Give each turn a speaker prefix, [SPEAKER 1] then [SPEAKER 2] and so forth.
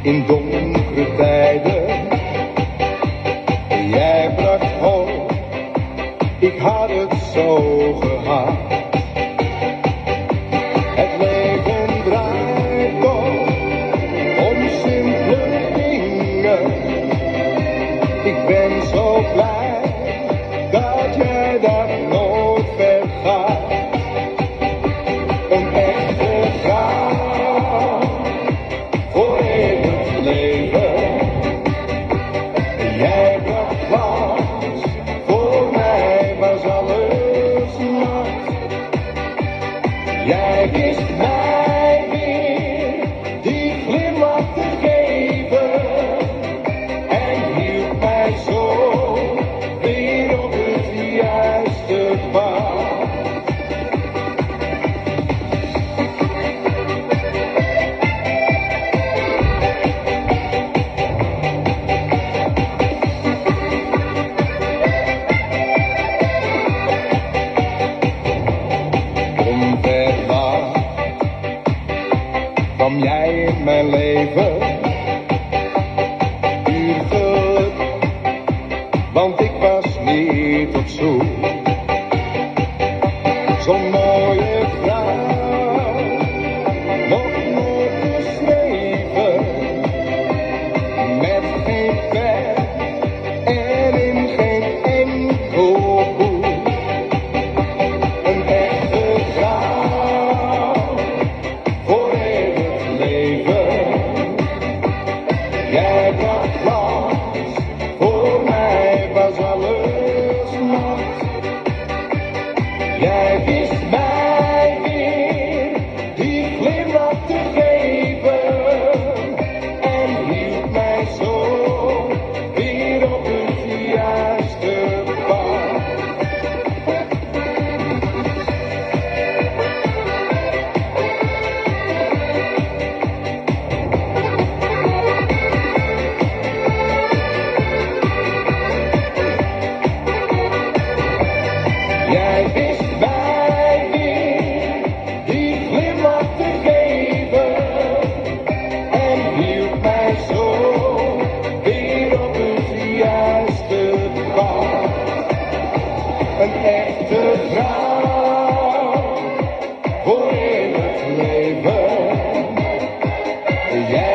[SPEAKER 1] in donkere tijden. Jij bracht hoop, ik had het zo gehad. Het leven draait toch om simpele dingen. Ik ben zo blij dat jij dat nooit vergaat. Een echte vrouw voor eeuwig leven. Jij bracht glans, voor mij was alles nacht. Jij wist mij weer die glimlach te geven en hield mij zo weer op het juiste pad. Onverwacht kwam jij in mijn leven, puur geluk, want ik was niet op zoek. Zo'n mooie vrouw, nog nooit beschreven, met geen pen en in geen enkel boek. Een echte vrouw voor eeuwig leven. Jij bracht glans, voor mij was alles nacht. Jij wist mij weer die glimlach te geven en hield mij zo weer op het juiste pad. Jij wist mij weer die glimlach te geven en hield mij zo weer op het juiste pad. Een echte vrouw voor eeuwig leven. Jij